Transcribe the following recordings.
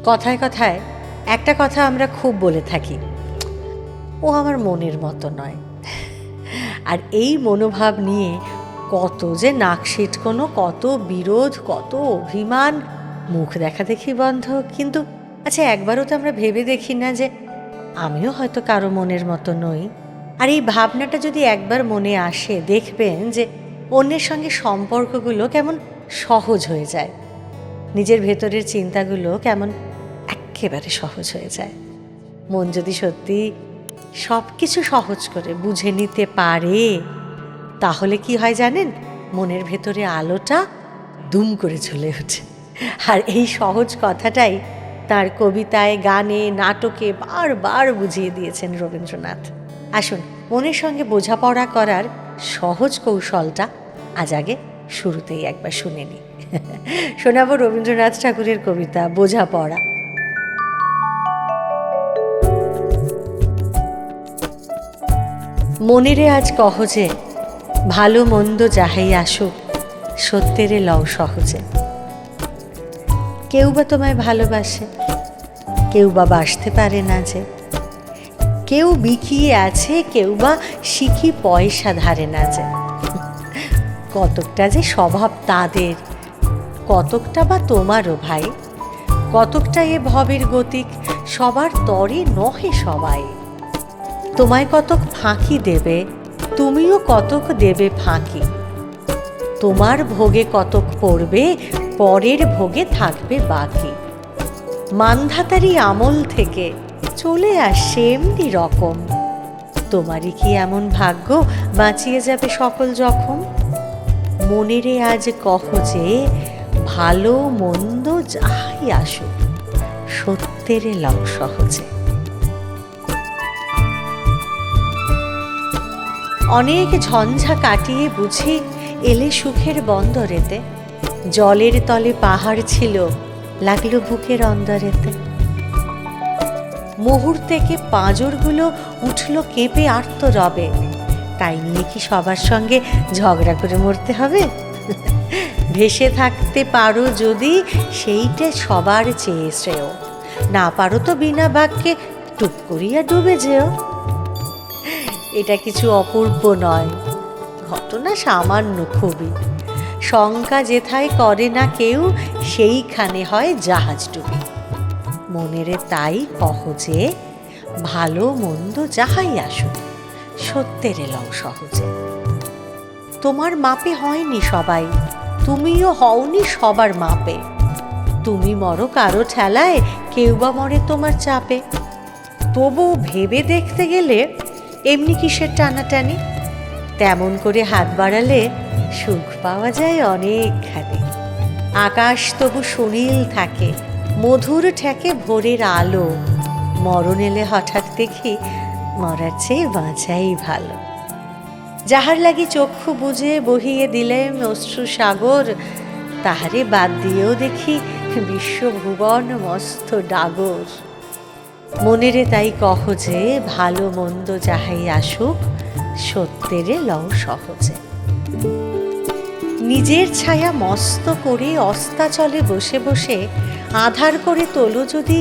কথায় কথায় একটা কথা আমরা খুব বলে থাকি, ও আমার মনের মতো নয়। আর এই মনোভাব নিয়ে কত যে নাক সিটকোনো, কত বিরোধ, কত অভিমান, মুখ দেখা দেখি বন্ধ। কিন্তু আচ্ছা, একবারও তো আমরা ভেবে দেখি না যে আমিও হয়তো কারো মনের মতো নই। আর এই ভাবনাটা যদি একবার মনে আসে, দেখবেন যে অন্যের সঙ্গে সম্পর্কগুলো কেমন সহজ হয়ে যায়, নিজের ভেতরের চিন্তাগুলো কেমন একেবারে সহজ হয়ে যায়। মন যদি সত্যি সব কিছু সহজ করে বুঝে নিতে পারে, তাহলে কি হয় জানেন, মনের ভেতরে আলোটা দুম করে জ্বলে ওঠে। আর এই সহজ কথাটাই তার কবিতায়, গানে, নাটকে বারবার বুঝিয়ে দিয়েছেন রবীন্দ্রনাথ। আসুন মনের সঙ্গে বোঝাপড়া করার সহজ কৌশলটা আজ আগে শুরুতেই একবার শুনে নিই। শোনাবো রবীন্দ্রনাথ ঠাকুরের কবিতা বোঝাপড়া। মনেরে আজ কহ যে, ভালো মন্দ যাহাই আসুক, সত্যেরে লও সহজে। কেউ বা তোমায় ভালোবাসে, কেউ বা বাসতে পারে না যে, কেউ বিকিয়ে আছে, কেউ বা শিখি পয়সা ধারে না যে। কতকটা যে স্বভাব তাদের, কতকটা বা তোমারও ভাই, কতকটা এ ভবের গতিক, সবার তরে নহে সবাই। তোমায় কতক ফাঁকি দেবে, তুমিও কতক দেবে ফাঁকি। তোমার ভোগে কতক পড়বে, পরের ভোগে থাকবে বাকি। মানধাতারি আমল থেকে চলে আসছে এমনি রকম, তোমারই কি এমন ভাগ্য বাঁচিয়ে যাবে সকল জখম। মনেরে আজ কহ যে, ভালো মন্দ যাহাই আসুক, সত্যেরে লও সহজে। অনেক ঝঞ্ঝা কাটিয়ে বুঝি এলে সুখের বন্দরেতে, জলের তলে পাহাড় ছিল লাগলো বুকের অন্দরেতে। মুহূর্তেকে পাঁজরগুলো উঠল কেঁপে আর্ত রবে, তাই নিয়ে কি সবার সঙ্গে ঝগড়া করে মরতে হবে? ভেসে থাকতে পারো যদি, সেইটা সবার চেয়ে শ্রেয়। না পারো তো বিনা বাক্যে টুপ করিয়া ডুবে যেও। এটা কিছু অপূর্ব নয়, ঘটনা সামান্য খুবই। শঙ্কা যেথায় করে না কেউ, সেইখানে হয় জাহাজ ডুবি। মনেরে তাই কহ যে, ভালো মন্দ যাহাই আসুক, সত্যেরে লও সহজে। তোমার মাপে হয়নি সবাই, তুমিও হওনি সবার মাপে। তুমি মরো কারো ঠেলায়, কেউ বা মরে তোমার চাপে। তবু ভেবে দেখতে গেলে এমনি কিসের টানাটানি, তেমন করে হাত বাড়ালে সুখ পাওয়া যায় অনেকখানি। আকাশ তবু সুনীল থাকে, মধুর ঠেকে ভোরের আলো। মরণ এলে হঠাৎ দেখি, মরার চেয়ে বাঁচাই ভালো। যাহার লাগি চক্ষু বুঝে বহিয়ে দিলেম অশ্রু সাগর, তাহারে বাদ দিয়েও দেখি বিশ্বভুবন মস্ত ডাগর। মনেরে তাই কহ যে, ভালো মন্দ যাহাই আসুক, সত্যেরে লও সহজে। নিজের ছায়া মস্ত করে অস্তাচলে বসে বসে আধার করে তোলো যদি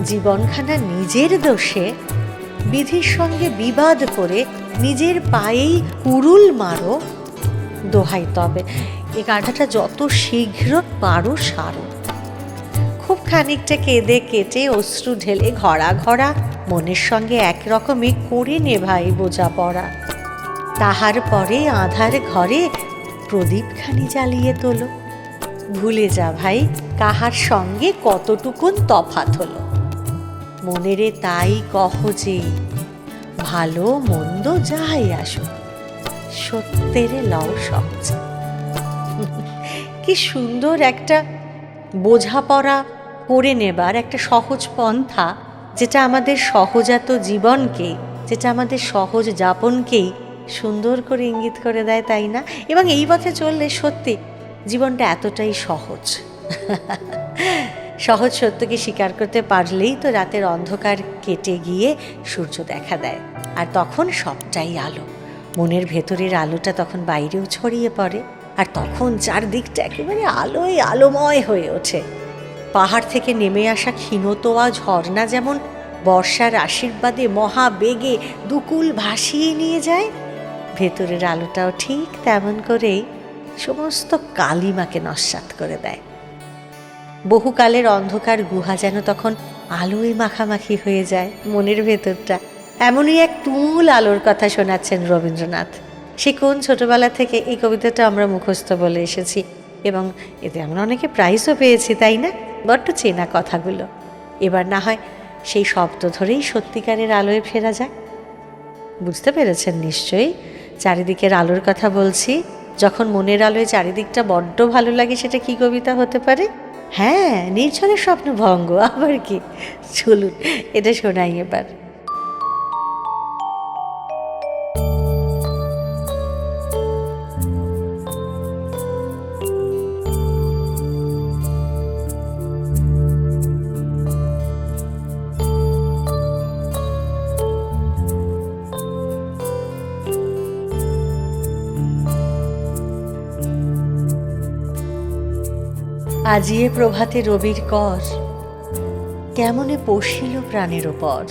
জীবনখানা নিজের দোষে, বিধির সঙ্গে বিবাদ করে নিজের পায়েই কুড়ুল মারো। দোহাই তবে এ গাধাটা যত শীঘ্র পারো সারো। খুব খানিকটা কেঁদে কেটে অশ্রু ঢেলে ঘরা ঘরা মনের সঙ্গে একরকমই করে নে ভাই বোঝাপড়া। তাহার পরে আধার ঘরে প্রদীপখানি জ্বালিয়ে তোলো। ভুলে যা ভাই কাহার সঙ্গে কতটুকুন তফাৎ হলো। মনেরে তাই কহ যে, ভালো মন্দ যাহাই আসুক, সত্যেরে লও সহজে। কি সুন্দর একটা বোঝাপড়া করে নেবার একটা সহজ পন্থা, যেটা আমাদের সহজাত জীবনকে, যেটা আমাদের সহজ যাপনকেই সুন্দর করে ইঙ্গিত করে দেয়, তাই না? এবং এই পথে চললে সত্যি জীবনটা এতটাই সহজ। সহজ সত্যকে স্বীকার করতে পারলেই তো রাতের অন্ধকার কেটে গিয়ে সূর্য দেখা দেয়, আর তখন সবটাই আলো। মনের ভেতরের আলোটা তখন বাইরেও ছড়িয়ে পড়ে, আর তখন চারদিকটা একেবারে আলোয় আলোময় হয়ে ওঠে। পাহাড় থেকে নেমে আসা ক্ষীণতোয়া ঝর্ণা যেমন বর্ষার আশীর্বাদে মহাবেগে দুকুল ভাসিয়ে নিয়ে যায়, ভেতরের আলোটাও ঠিক তেমন করেই সমস্ত কালিমাকে নস্যাৎ করে দেয়। বহুকালের অন্ধকার গুহা যেন তখন আলোয় মাখামাখি হয়ে যায় মনের ভেতরটা। এমনই এক তুমুল আলোর কথা শোনাচ্ছেন রবীন্দ্রনাথ। সে কোন ছোটবেলা থেকে এই কবিতাটা আমরা মুখস্থ বলে এসেছি এবং এতে আমরা অনেকে প্রাইজও পেয়েছি, তাই না? বড্ড চেনা কথাগুলো। এবার না হয় সেই শব্দ ধরেই সত্যিকারের আলোয় ফেরা যায়। বুঝতে পেরেছেন নিশ্চয়ই চারিদিকের আলোর কথা বলছি। যখন মনের আলোয় চারিদিকটা বড্ড ভালো লাগে, সেটা কি কবিতা হতে পারে? হ্যাঁ, নির্ঝরের স্বপ্নভঙ্গ। আবার কি? চলুন এটা শোনাই এবার। আজিয়ে প্রভাতে রবির কর, কেমনে পশিল প্রাণের ওপর,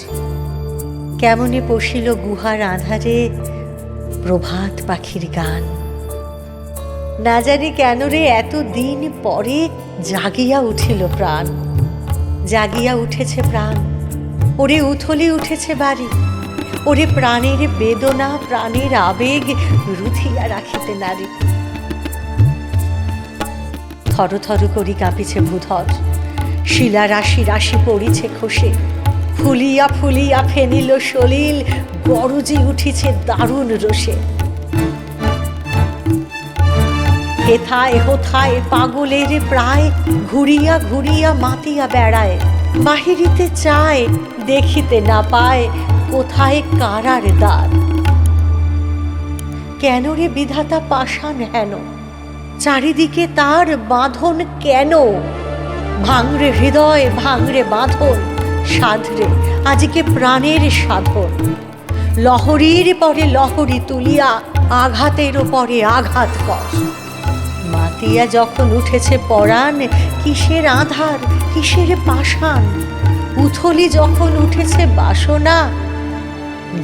কেমনে পশিল গুহার আধারে প্রভাত পাখির গান। না জানি কেন রে এত দিন পরে জাগিয়া উঠিল প্রাণ, জাগিয়া উঠেছে প্রাণ। ওরে উথলে উঠেছে বাড়ি, ওরে প্রাণের বেদনা প্রাণের আবেগ রুধিয়া রাখিতে নারী। থর থর করি কাঁপিছে ভূধর, শিলা রাশি রাশি পড়িছে খসে, ফুলিয়া ফুলিয়া ফেনিল সলিল গরজি উঠিছে দারুণ রোষে। হেথায় হোথায় পাগলের প্রায় ঘুরিয়া ঘুরিয়া মাতিয়া বেড়ায়, বাহিরিতে চায় দেখিতে না পায় কোথায় কারার দ্বার। কেন রে বিধাতা পাষাণ হেন, চারিদিকে তার বাঁধন কেন? ভাঙরে হৃদয় ভাঙরে বাঁধন, সাধরে আজকে প্রাণের সাধন। লহরীর পরে লহরী তুলিয়া আঘাতের পরে আঘাত কর। মাতিয়া যখন উঠেছে পরাণ, কিসের আধার কিসের পাষাণ। উথলি যখন উঠেছে বাসনা,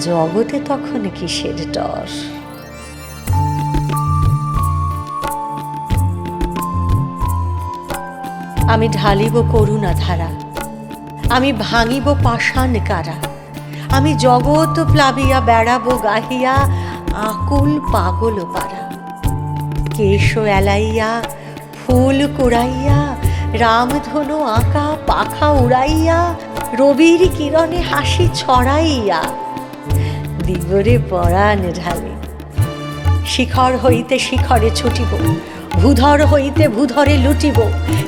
জগতে তখন কিসের ডর। আমি ঢালিব করুণা ধারা, আমি ভাঙিব পাষাণ কারা। আমি জগৎ প্লাবিয়া বেড়াবো গাহিয়া আকুল পাগল পারা। কেশ এলাইয়া ফুল কুড়াইয়া, রামধনু আঁকা পাখা উড়াইয়া, রবির কিরণে হাসি ছড়াইয়া দিবরে পরাণ ঢালে। শিখর হইতে শিখরে ছুটিব, ভূধর হইতে ভূধরে লুটিব,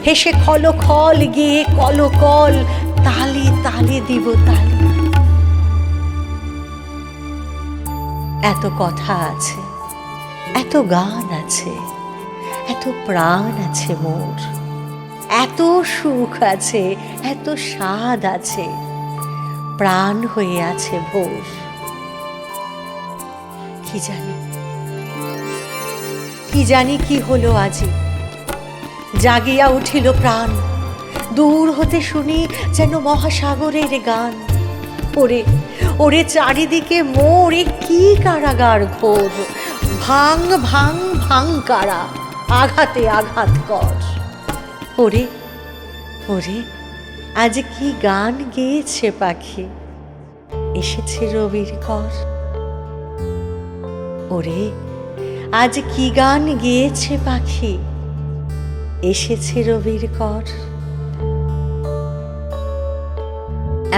হেসে খল খল গিয়ে কল কল, তালে তালে দিব তালে। এত কথা আছে, এত গান আছে, এত প্রাণ আছে মোর, এত সুখ আছে, এত স্বাদ আছে, প্রাণ হয়ে আছে ভোর। কি জানি কি জানি কি হলো আজি, জাগিয়া উঠিল প্রাণ। দূর হতে শুনি যেন মহাসাগরের গান। ওরে ওরে চারিদিকে মোরে কি কারাগার ঘোর। ভাঙ ভাঙ ভাঙ কারা, আঘাতে আঘাত কর। ওরে ওরে আজ কি গান গেয়েছে পাখি, এসেছে রবির কর। ওরে আজ কি গান গেয়েছে পাখি, এসেছে রবির কর।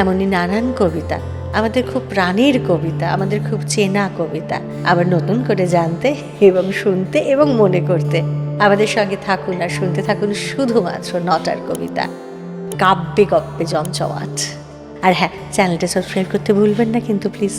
এমনই নানান কবিতা, আমাদের খুব প্রাণের কবিতা, আমাদের খুব চেনা কবিতা, আবার নতুন করে জানতে এবং শুনতে এবং মনে করতে আমাদের সঙ্গে থাকুন আর শুনতে থাকুন শুধুমাত্র নটার কবিতা, কাব্যে গপ্পে জমজমাট। আর হ্যাঁ, চ্যানেলটা সাবস্ক্রাইব করতে ভুলবেন না কিন্তু প্লিজ।